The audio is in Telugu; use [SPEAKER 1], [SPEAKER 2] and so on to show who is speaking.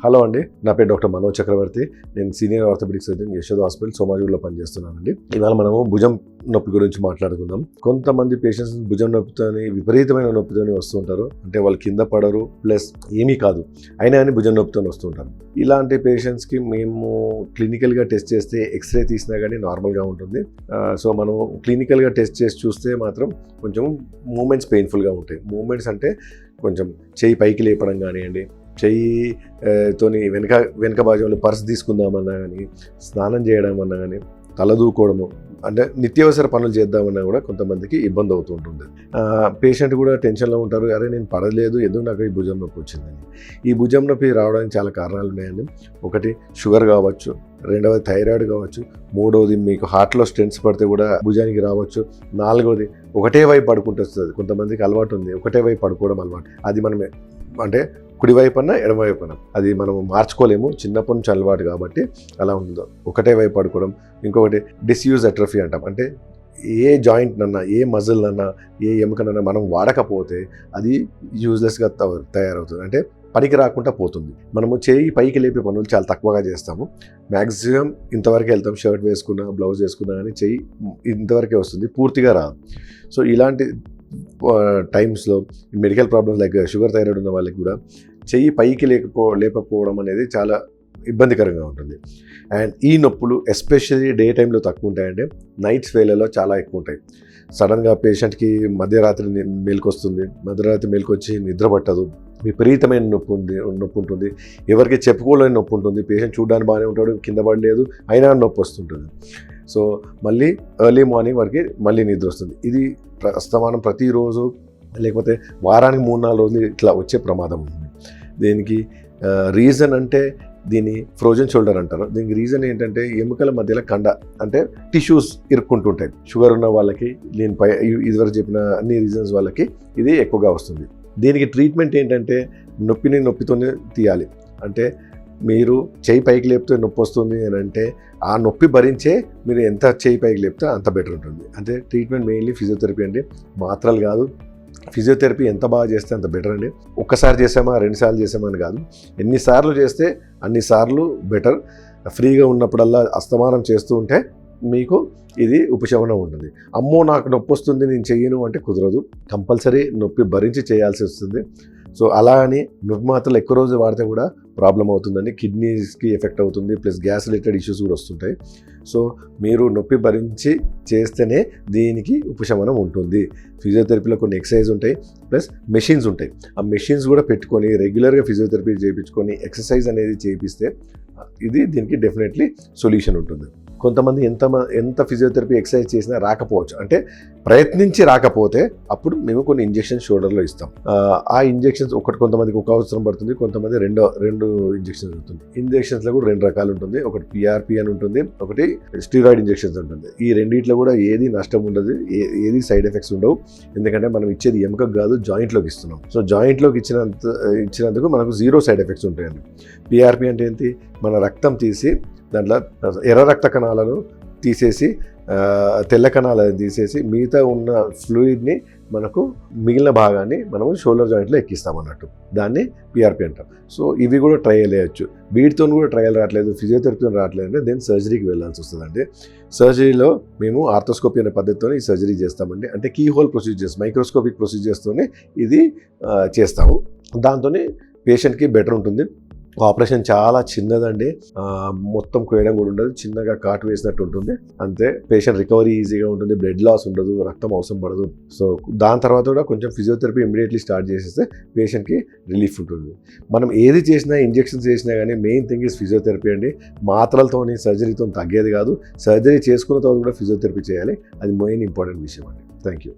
[SPEAKER 1] హలో అండి, నా పేరు డాక్టర్ మనోజ్ చక్రవర్తి. నేను senior orthopedic surgeon Yashoda hospital సోమాజిగూడలో పనిచేస్తున్నానండి. ఇవాళ మనము భుజం నొప్పి గురించి మాట్లాడుకుందాం. కొంతమంది పేషెంట్స్ భుజం నొప్పితోని విపరీతమైన నొప్పితోని వస్తుంటారు. అంటే వాళ్ళు కింద పడరు, ప్లస్ ఏమీ కాదు, అయినా కానీ భుజం నొప్పితోని వస్తుంటారు. ఇలాంటి పేషెంట్స్కి మేము క్లినికల్గా టెస్ట్ చేస్తే ఎక్స్రే తీసినా కానీ నార్మల్గా ఉంటుంది. సో మనం క్లినికల్గా టెస్ట్ చేసి చూస్తే మాత్రం కొంచెం మూమెంట్స్ పెయిన్ఫుల్గా ఉంటాయి. మూమెంట్స్ అంటే కొంచెం చెయ్యి పైకి లేపడం కానివ్వండి, చెయ్యితోని వెనక భాగంలో పర్స్ తీసుకుందామన్నా కానీ, స్నానం చేయడం అన్నా కానీ, తలదూకోవడము అంటే నిత్యావసర పనులు చేద్దామన్నా కూడా కొంతమందికి ఇబ్బంది అవుతూ ఉంటుంది. పేషెంట్ కూడా టెన్షన్లో ఉంటారు, అరే నేను పడలేదు, ఎందుకు నాకు ఈ భుజం నొప్పి వచ్చిందని. ఈ భుజం నొప్పి రావడానికి చాలా కారణాలు ఉన్నాయండి. ఒకటి షుగర్ కావచ్చు, రెండవది థైరాయిడ్ కావచ్చు, మూడవది మీకు హార్ట్లో స్టెంట్స్ పడితే కూడా భుజానికి రావచ్చు, నాలుగవది ఒకటే వైపు పడుకుంటూ వస్తుంది. కొంతమందికి అలవాటు ఉంది, ఒకటే వైపు పడుకోవడం అలవాటు. అది మనమే అంటే కుడివైపు అన్నా ఎడమవైపు అన్నా అది మనం మార్చుకోలేము, చిన్నప్పటి నుంచి అలవాటు కాబట్టి అలా ఉందో. ఒకటే వైపు పడుకోవడం. ఇంకొకటి డిస్యూజ్ అట్రఫీ అంటాం. అంటే ఏ జాయింట్నన్నా, ఏ మజిల్నన్నా, ఏ ఎముకనన్నా మనం వాడకపోతే అది యూజ్లెస్గా తయారవుతుంది. అంటే పనికి రాకుండా పోతుంది. మనము చేయి పైకి లేపే పనులు చాలా తక్కువగా చేస్తాము. మ్యాక్సిమం ఇంతవరకు వెళ్తాం, షర్ట్ వేసుకున్నా, బ్లౌజ్ వేసుకున్నా కానీ చెయ్యి ఇంతవరకే వస్తుంది, పూర్తిగా రాదు. సో ఇలాంటి టైమ్స్లో medical problems like sugar, thyroid ఉన్న వాళ్ళకి కూడా చెయ్యి పైకి లేకపోవడం అనేది చాలా ఇబ్బందికరంగా ఉంటుంది. అండ్ ఈ నొప్పులు ఎస్పెషల్లీ డే టైంలో తక్కువ ఉంటాయంటే నైట్స్ వేళలో చాలా ఎక్కువ ఉంటాయి. సడన్గా పేషెంట్కి మధ్యరాత్రి మేలుకొస్తుంది, మధ్యరాత్రి మేలుకొచ్చి నిద్ర పట్టదు, విపరీతమైన నొప్పి ఉంటుంది, ఎవరికి చెప్పుకోలేని నొప్పి ఉంటుంది. పేషెంట్ చూడడానికి బాగానే ఉంటాడు, కింద పడలేదు, అయినా నొప్పి వస్తుంటుంది. సో మళ్ళీ ఎర్లీ మార్నింగ్ వరకు మళ్ళీ నిద్ర వస్తుంది. ఇది ప్రస్తుతం ప్రతిరోజు లేకపోతే వారానికి 3-4 రోజులు ఇట్లా వచ్చే ప్రమాదం ఉంది. దీనికి రీజన్ అంటే దీన్ని ఫ్రోజన్ షోల్డర్ అంటారు. దీనికి రీజన్ ఏంటంటే ఎముకల మధ్యలో కండ అంటే టిష్యూస్ ఇరుక్కుంటుంటాయి. షుగర్ ఉన్న వాళ్ళకి, నేను ఇదివరకు చెప్పిన అన్ని రీజన్స్ వాళ్ళకి ఇది ఎక్కువగా వస్తుంది. దీనికి ట్రీట్మెంట్ ఏంటంటే నొప్పితోనే తీయాలి. అంటే మీరు చేయి పైకి లేపితే నొప్పి వస్తుంది అని అంటే ఆ నొప్పి భరించే మీరు ఎంత చేయి పైకి లేపితే అంత బెటర్ ఉంటుంది. అంటే ట్రీట్మెంట్ మెయిన్లీ ఫిజియోథెరపీ అండి, మాత్రలు కాదు. ఫిజియోథెరపీ ఎంత బాగా చేస్తే అంత బెటర్ అండి. ఒక్కసారి చేసామా, 2 సార్లు చేసామా అని కాదు, ఎన్నిసార్లు చేస్తే అన్నిసార్లు బెటర్. ఫ్రీగా ఉన్నప్పుడల్లా అస్తమానం చేస్తూ ఉంటే మీకు ఇది ఉపశమనం ఉంటుంది. అమ్మో నాకు నొప్పి వస్తుంది నేను చెయ్యను అంటే కుదరదు, కంపల్సరీ నొప్పి భరించి చేయాల్సి వస్తుంది. సో అలా అని నొప్పి మాత్రలు ఎక్కువ రోజు వాడితే కూడా ప్రాబ్లం అవుతుందండి, కిడ్నీస్కి ఎఫెక్ట్ అవుతుంది, ప్లస్ గ్యాస్ రిలేటెడ్ ఇష్యూస్ కూడా వస్తుంటాయి. సో మీరు నొప్పి భరించి చేస్తేనే దీనికి ఉపశమనం ఉంటుంది. ఫిజియోథెరపీలో కొన్ని ఎక్సర్సైజ్ ఉంటాయి, ప్లస్ మెషిన్స్ ఉంటాయి. ఆ మెషిన్స్ కూడా పెట్టుకొని రెగ్యులర్గా ఫిజియోథెరపీ చేయించుకొని ఎక్సర్సైజ్ అనేది చేయిస్తే ఇది దీనికి డెఫినెట్లీ సొల్యూషన్ ఉంటుంది. కొంతమంది ఎంత ఫిజియోథెరపీ ఎక్సర్సైజ్ చేసినా రాకపోవచ్చు, అంటే ప్రయత్నించి రాకపోతే అప్పుడు మేము కొన్ని ఇంజెక్షన్స్ షోల్డర్లో ఇస్తాం. ఆ ఇంజెక్షన్స్ కొంతమందికి ఒక అవసరం పడుతుంది, కొంతమంది రెండు ఇంజెక్షన్స్ ఉంటుంది. ఇంజెక్షన్స్లో కూడా 2 రకాలు ఉంటుంది. ఒకటి పిఆర్పి అని ఉంటుంది, ఒకటి స్టీరాయిడ్ ఇంజెక్షన్స్ ఉంటుంది. ఈ రెండిట్లో కూడా ఏది నష్టం ఉండదు, ఏది సైడ్ ఎఫెక్ట్స్ ఉండవు. ఎందుకంటే మనం ఇచ్చేది ఎముకకు కాదు, జాయింట్లోకి ఇస్తున్నాం. సో జాయింట్లోకి ఇచ్చినందుకు మనకు 0 సైడ్ ఎఫెక్ట్స్ ఉంటాయండి. పిఆర్పి అంటే ఏంటి, మన రక్తం తీసి దాంట్లో ఎర్ర రక్త కణాలను తీసేసి, తెల్ల కణాలను తీసేసి, మిగతా ఉన్న ఫ్లూయిడ్ని మనకు మిగిలిన భాగాన్ని మనము షోల్డర్ జాయింట్లో ఎక్కిస్తామన్నట్టు. దాన్ని పిఆర్పి అంటాం. సో ఇవి కూడా ట్రయల్ వేయచ్చు. వీటితో కూడా ట్రయల్ రావట్లేదు, ఫిజియోథెరపీతో రావట్లేదు అంటే దెన్ సర్జరీకి వెళ్ళాల్సి వస్తుందండి. సర్జరీలో మేము ఆర్థోస్కోపీ అనే పద్ధతితో ఈ సర్జరీ చేస్తామండి. అంటే కీ హోల్ ప్రొసీజర్స్, మైక్రోస్కోపిక్ ప్రొసీజర్స్తోనే ఇది చేస్తాము. దాంతో పేషెంట్కి బెటర్ ఉంటుంది. ఆపరేషన్ చాలా చిన్నదండి, మొత్తం కోయడం కూడా ఉండదు, చిన్నగా కాటు వేసినట్టు ఉంటుంది అంతే. పేషెంట్ రికవరీ ఈజీగా ఉంటుంది, బ్లడ్ లాస్ ఉండదు, రక్తం అవసరం పడదు. సో దాని తర్వాత కూడా కొంచెం ఫిజియోథెరపీ ఇమీడియట్లీ స్టార్ట్ చేసేస్తే పేషెంట్కి రిలీఫ్ ఉంటుంది. మనం ఏది చేసినా, ఇంజెక్షన్స్ చేసినా కానీ మెయిన్ థింగ్ ఈజ్ ఫిజియోథెరపీ అండి. మాత్రలతోని సర్జరీతో తగ్గేది కాదు, సర్జరీ చేసుకున్న తర్వాత కూడా ఫిజియోథెరపీ చేయాలి. అది మెయిన్ ఇంపార్టెంట్ విషయం అండి. Thank you.